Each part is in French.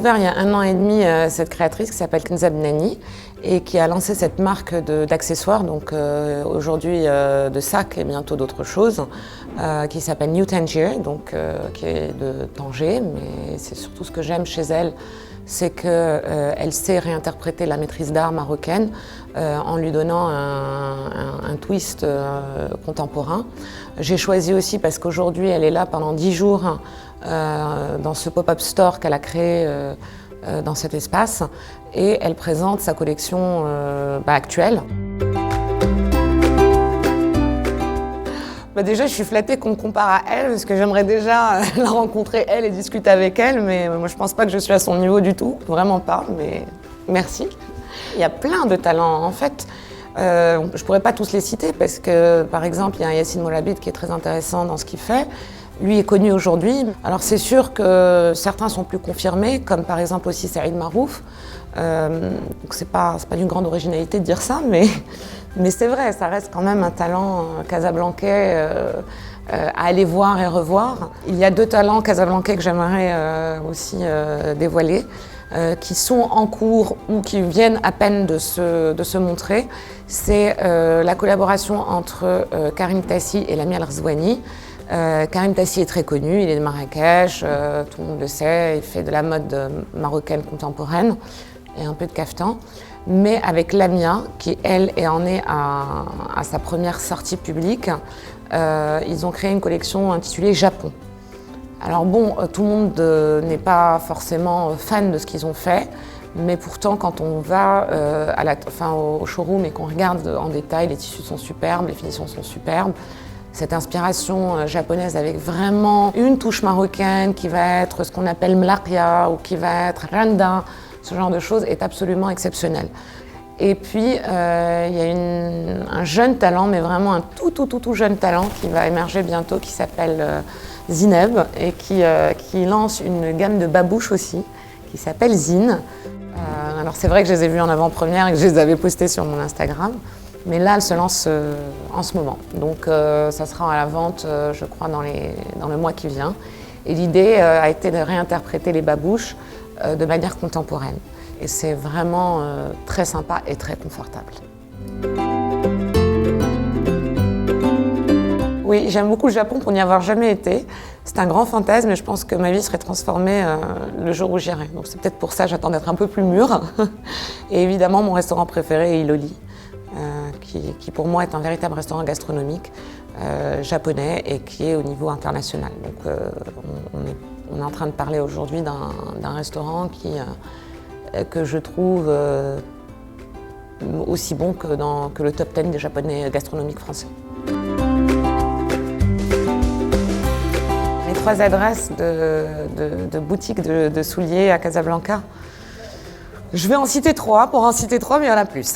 découvert il y a 1 an et demi cette créatrice qui s'appelle Kenza Benani et qui a lancé cette marque d'accessoires, donc aujourd'hui de sacs et bientôt d'autres choses, qui s'appelle New Tangier, donc qui est de Tanger, mais c'est surtout ce que j'aime chez elle, c'est qu'elle sait réinterpréter la maîtrise d'art marocaine en lui donnant un twist contemporain. J'ai choisi aussi parce qu'aujourd'hui elle est là pendant 10 jours dans ce pop-up store qu'elle a créé dans cet espace et elle présente sa collection actuelle. Déjà, je suis flattée qu'on me compare à elle parce que j'aimerais déjà la rencontrer elle et discuter avec elle, mais moi je pense pas que je suis à son niveau du tout, vraiment pas, mais merci. Il y a plein de talents en fait. Je pourrais pas tous les citer parce que par exemple il y a Yassine Moulabid qui est très intéressant dans ce qu'il fait. Lui est connu aujourd'hui. Alors c'est sûr que certains sont plus confirmés, comme par exemple aussi Saïd Marouf. Donc c'est pas d'une grande originalité de dire ça, mais c'est vrai, ça reste quand même un talent casablancais à aller voir et revoir. Il y a 2 talents casablancais que j'aimerais aussi dévoiler, qui sont en cours ou qui viennent à peine de se montrer. C'est la collaboration entre Karim Tassi et Lamia Rzouani. Karim Tassi est très connu, il est de Marrakech, tout le monde le sait, il fait de la mode marocaine contemporaine et un peu de caftan. Mais avec Lamia, qui elle en est à sa première sortie publique, ils ont créé une collection intitulée Japon. Alors bon, tout le monde n'est pas forcément fan de ce qu'ils ont fait, mais pourtant quand on va au showroom et qu'on regarde en détail, les tissus sont superbes, les finitions sont superbes. Cette inspiration japonaise avec vraiment une touche marocaine qui va être ce qu'on appelle mlakia ou qui va être randa, ce genre de choses est absolument exceptionnel. Et puis il y a un jeune talent, mais vraiment un tout jeune talent qui va émerger bientôt qui s'appelle Zineb et qui lance une gamme de babouches aussi qui s'appelle Zine. Alors c'est vrai que je les ai vus en avant-première et que je les avais postés sur mon Instagram. Mais là, elle se lance en ce moment. Donc ça sera à la vente, je crois, dans le mois qui vient. Et l'idée a été de réinterpréter les babouches de manière contemporaine. Et c'est vraiment très sympa et très confortable. Oui, j'aime beaucoup le Japon pour n'y avoir jamais été. C'est un grand fantasme et je pense que ma vie serait transformée le jour où j'irai. Donc c'est peut-être pour ça que j'attends d'être un peu plus mûre. Et évidemment, mon restaurant préféré est Iloli. Qui pour moi est un véritable restaurant gastronomique japonais et qui est au niveau international. Donc on est en train de parler aujourd'hui d'un restaurant que je trouve aussi bon que le top 10 des japonais gastronomiques français. Les 3 adresses de boutiques de souliers à Casablanca. Je vais en citer 3, pour en citer 3, mais il y en a plus.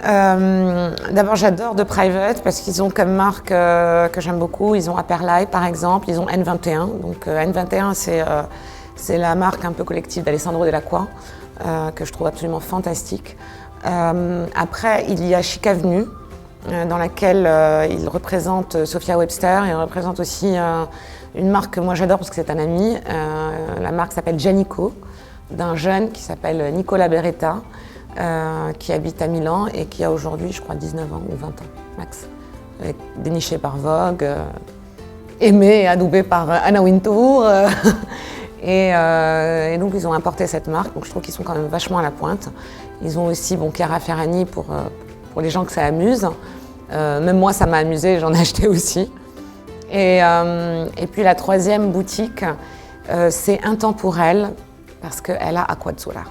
D'abord, j'adore The Private parce qu'ils ont comme marque que j'aime beaucoup, ils ont Aperlai par exemple, ils ont N21. Donc N21, c'est la marque un peu collective d'Alessandro Dell'Acqua que je trouve absolument fantastique. Après, il y a Chic Avenue, dans laquelle il représente Sophia Webster et il représente aussi une marque que moi j'adore parce que c'est un ami. La marque s'appelle Giannico, d'un jeune qui s'appelle Nicola Beretta, qui habite à Milan et qui a aujourd'hui, je crois, 19 ans ou 20 ans, max. Déniché par Vogue, aimé et adoubé par Anna Wintour. Et donc, ils ont importé cette marque, donc je trouve qu'ils sont quand même vachement à la pointe. Ils ont aussi Chiara Ferragni pour les gens que ça amuse. Même moi, ça m'a amusé, j'en ai acheté aussi. Et puis la 3e boutique, c'est Intemporel, parce qu'elle a Aqua Azzurra.